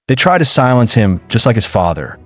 They tried to silence him just like his father,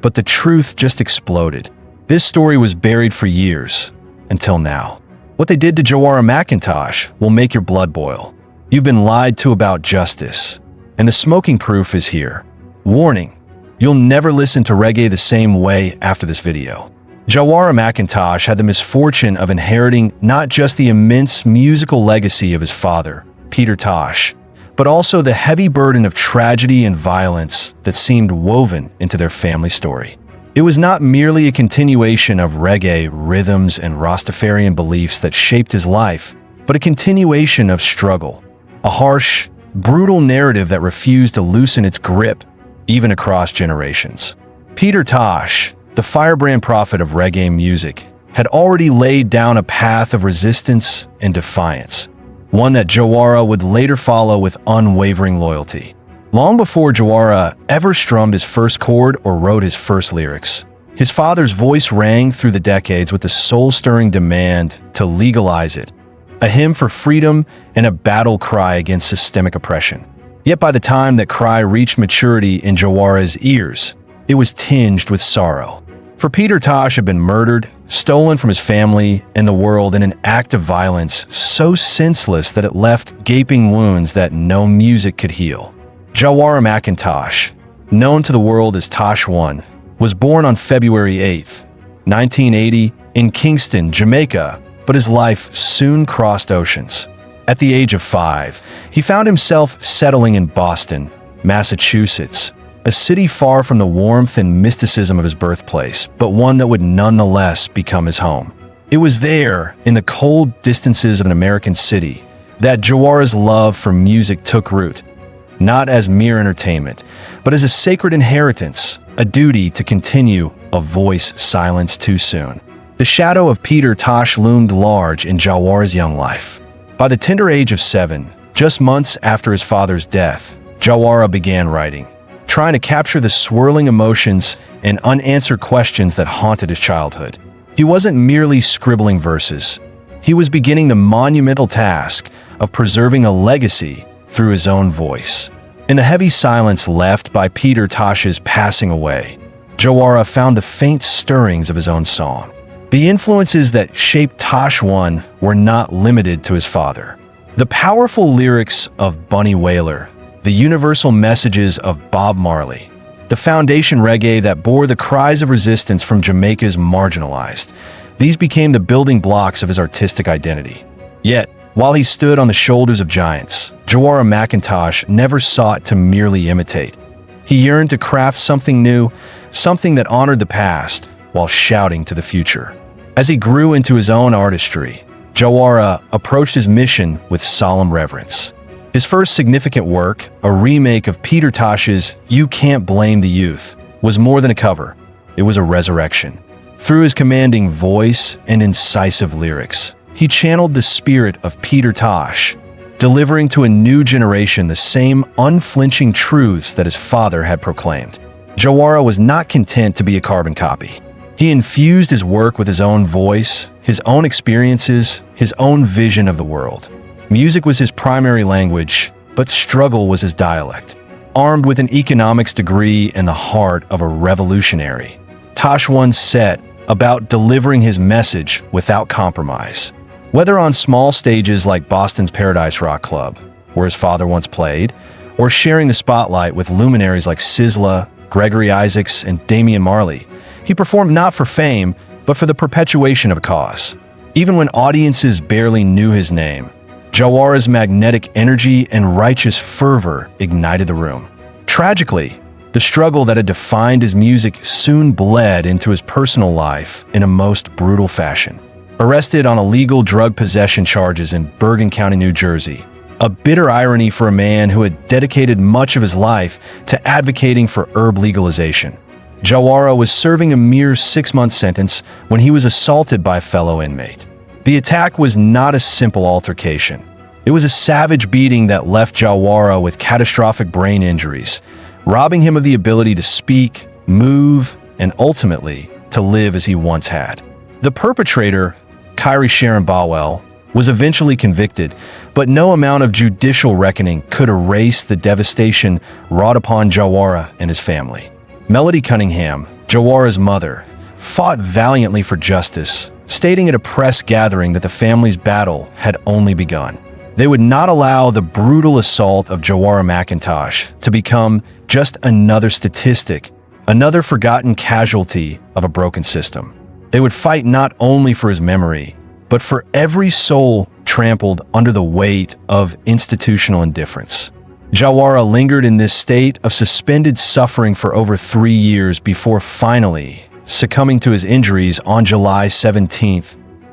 but the truth just exploded. This story was buried for years, until now. What they did to Jawara McIntosh will make your blood boil. You've been lied to about justice, and the smoking proof is here. Warning, you'll never listen to reggae the same way after this video. Jawara McIntosh had the misfortune of inheriting not just the immense musical legacy of his father, Peter Tosh, but also the heavy burden of tragedy and violence that seemed woven into their family story. It was not merely a continuation of reggae rhythms and Rastafarian beliefs that shaped his life, but a continuation of struggle, a harsh, brutal narrative that refused to loosen its grip, even across generations. Peter Tosh, the firebrand prophet of reggae music, had already laid down a path of resistance and defiance, one that Jawara would later follow with unwavering loyalty. Long before Jawara ever strummed his first chord or wrote his first lyrics, his father's voice rang through the decades with the soul-stirring demand to legalize it, a hymn for freedom and a battle cry against systemic oppression. Yet by the time that cry reached maturity in Jawara's ears, it was tinged with sorrow. For Peter Tosh had been murdered, stolen from his family and the world in an act of violence so senseless that it left gaping wounds that no music could heal. Jawara McIntosh, known to the world as Tosh 1, was born on February 8, 1980, in Kingston, Jamaica, but his life soon crossed oceans. At the age of 5, he found himself settling in Boston, Massachusetts, a city far from the warmth and mysticism of his birthplace, but one that would nonetheless become his home. It was there, in the cold distances of an American city, that Jawara's love for music took root. Not as mere entertainment, but as a sacred inheritance, a duty to continue a voice silenced too soon. The shadow of Peter Tosh loomed large in Jawara's young life. By the tender age of 7, just months after his father's death, Jawara began writing, trying to capture the swirling emotions and unanswered questions that haunted his childhood. He wasn't merely scribbling verses. He was beginning the monumental task of preserving a legacy through his own voice. In the heavy silence left by Peter Tosh's passing away, Jawara found the faint stirrings of his own song. The influences that shaped Tosh 1 were not limited to his father. The powerful lyrics of Bunny Wailer, the universal messages of Bob Marley, the foundation reggae that bore the cries of resistance from Jamaica's marginalized, these became the building blocks of his artistic identity. Yet, while he stood on the shoulders of giants, Jawara McIntosh never sought to merely imitate. He yearned to craft something new, something that honored the past while shouting to the future. As he grew into his own artistry, Jawara approached his mission with solemn reverence. His first significant work, a remake of Peter Tosh's You Can't Blame the Youth, was more than a cover. It was a resurrection. Through his commanding voice and incisive lyrics, he channeled the spirit of Peter Tosh, delivering to a new generation the same unflinching truths that his father had proclaimed. Jawara was not content to be a carbon copy. He infused his work with his own voice, his own experiences, his own vision of the world. Music was his primary language, but struggle was his dialect. Armed with an economics degree and the heart of a revolutionary, Tosh once set about delivering his message without compromise. Whether on small stages like Boston's Paradise Rock Club, where his father once played, or sharing the spotlight with luminaries like Sizzla, Gregory Isaacs, and Damian Marley, he performed not for fame, but for the perpetuation of a cause. Even when audiences barely knew his name, Jawara's magnetic energy and righteous fervor ignited the room. Tragically, the struggle that had defined his music soon bled into his personal life in a most brutal fashion. Arrested on illegal drug possession charges in Bergen County, New Jersey, a bitter irony for a man who had dedicated much of his life to advocating for herb legalization. Jawara was serving a mere 6-month sentence when he was assaulted by a fellow inmate. The attack was not a simple altercation. It was a savage beating that left Jawara with catastrophic brain injuries, robbing him of the ability to speak, move, and ultimately to live as he once had. The perpetrator, Kyrie Sharon Bowell, was eventually convicted, but no amount of judicial reckoning could erase the devastation wrought upon Jawara and his family. Melody Cunningham, Jawara's mother, fought valiantly for justice, stating at a press gathering that the family's battle had only begun. They would not allow the brutal assault of Jawara McIntosh to become just another statistic, another forgotten casualty of a broken system. They would fight not only for his memory, but for every soul trampled under the weight of institutional indifference. Jawara lingered in this state of suspended suffering for over 3 years before finally succumbing to his injuries on July 17,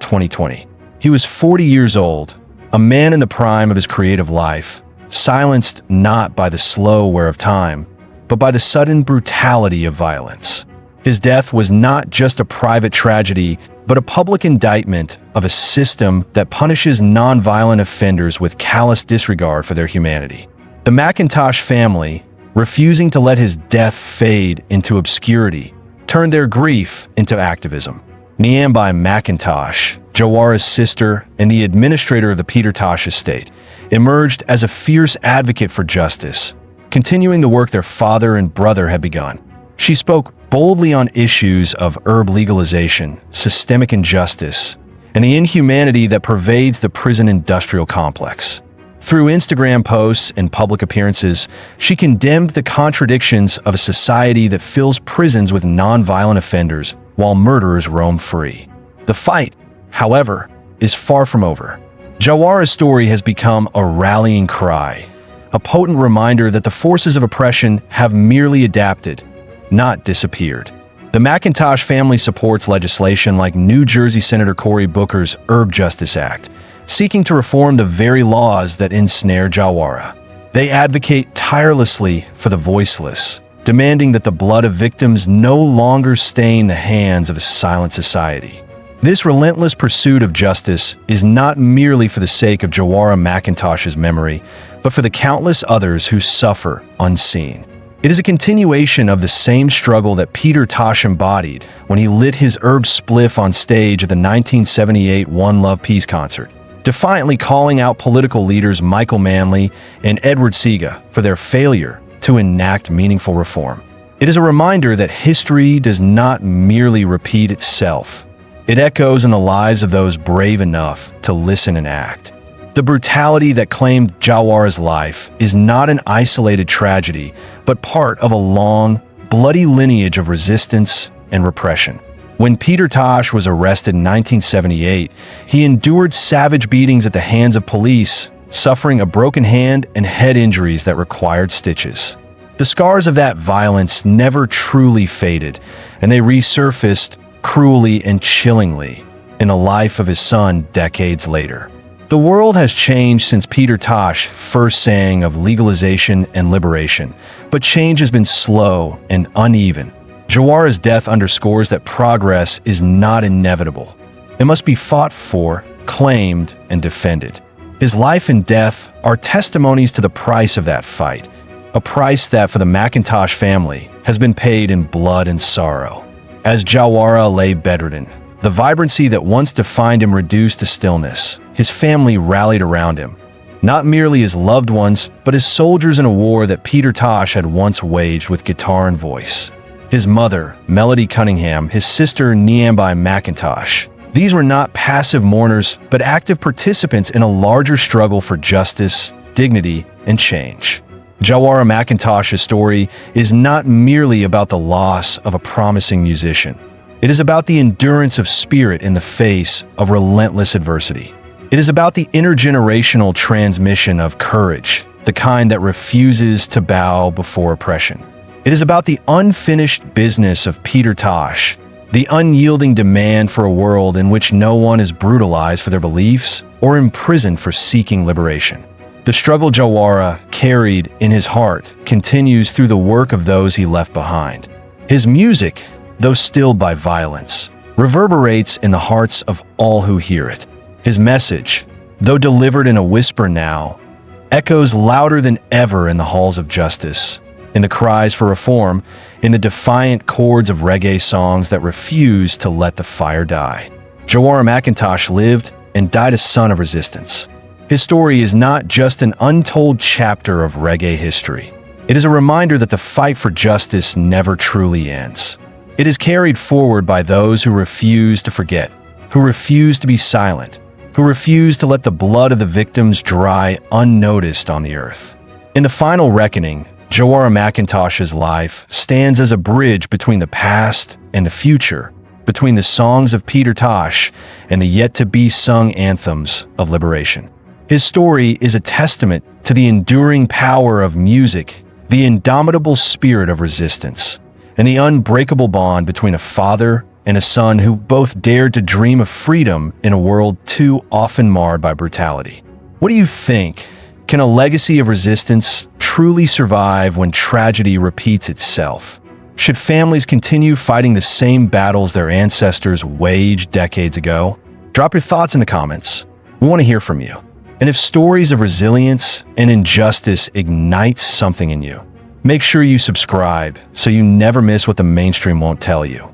2020. He was 40 years old, a man in the prime of his creative life, silenced not by the slow wear of time, but by the sudden brutality of violence. His death was not just a private tragedy, but a public indictment of a system that punishes nonviolent offenders with callous disregard for their humanity. The McIntosh family, refusing to let his death fade into obscurity, turned their grief into activism. Niambe McIntosh, Jawara's sister and the administrator of the Peter Tosh estate, emerged as a fierce advocate for justice, continuing the work their father and brother had begun. She spoke boldly on issues of herb legalization, systemic injustice, and the inhumanity that pervades the prison industrial complex. Through Instagram posts and public appearances, she condemned the contradictions of a society that fills prisons with nonviolent offenders while murderers roam free. The fight, however, is far from over. Jawara's story has become a rallying cry, a potent reminder that the forces of oppression have merely adapted, not disappeared. The McIntosh family supports legislation like New Jersey Senator Cory Booker's Herb Justice Act, seeking to reform the very laws that ensnare Jawara. They advocate tirelessly for the voiceless, demanding that the blood of victims no longer stain the hands of a silent society. This relentless pursuit of justice is not merely for the sake of Jawara McIntosh's memory, but for the countless others who suffer unseen. It is a continuation of the same struggle that Peter Tosh embodied when he lit his herb spliff on stage at the 1978 One Love Peace concert, defiantly calling out political leaders Michael Manley and Edward Seaga for their failure to enact meaningful reform. It is a reminder that history does not merely repeat itself. It echoes in the lives of those brave enough to listen and act. The brutality that claimed Jawara's life is not an isolated tragedy, but part of a long, bloody lineage of resistance and repression. When Peter Tosh was arrested in 1978, he endured savage beatings at the hands of police, suffering a broken hand and head injuries that required stitches. The scars of that violence never truly faded, and they resurfaced cruelly and chillingly in the life of his son decades later. The world has changed since Peter Tosh first sang of legalization and liberation, but change has been slow and uneven. Jawara's death underscores that progress is not inevitable. It must be fought for, claimed, and defended. His life and death are testimonies to the price of that fight, a price that, for the McIntosh family, has been paid in blood and sorrow. As Jawara lay bedridden, the vibrancy that once defined him reduced to stillness. His family rallied around him, not merely his loved ones, but as soldiers in a war that Peter Tosh had once waged with guitar and voice. His mother, Melody Cunningham, his sister, Niambe McIntosh. These were not passive mourners, but active participants in a larger struggle for justice, dignity, and change. Jawara McIntosh's story is not merely about the loss of a promising musician. It is about the endurance of spirit in the face of relentless adversity. It is about the intergenerational transmission of courage, the kind that refuses to bow before oppression. It is about the unfinished business of Peter Tosh, the unyielding demand for a world in which no one is brutalized for their beliefs or imprisoned for seeking liberation. The struggle Jawara carried in his heart continues through the work of those he left behind. His music, though stilled by violence, reverberates in the hearts of all who hear it. His message, though delivered in a whisper now, echoes louder than ever in the halls of justice, in the cries for reform, in the defiant chords of reggae songs that refuse to let the fire die. Jawara McIntosh lived and died a son of resistance. His story is not just an untold chapter of reggae history. It is a reminder that the fight for justice never truly ends. It is carried forward by those who refuse to forget, who refuse to be silent, who refuse to let the blood of the victims dry unnoticed on the earth. In the final reckoning, Jawara McIntosh's life stands as a bridge between the past and the future, between the songs of Peter Tosh and the yet-to-be-sung anthems of liberation. His story is a testament to the enduring power of music, the indomitable spirit of resistance, and the unbreakable bond between a father and a son who both dared to dream of freedom in a world too often marred by brutality. What do you think? Can a legacy of resistance truly survive when tragedy repeats itself? Should families continue fighting the same battles their ancestors waged decades ago? Drop your thoughts in the comments. We want to hear from you. And if stories of resilience and injustice ignite something in you, make sure you subscribe so you never miss what the mainstream won't tell you.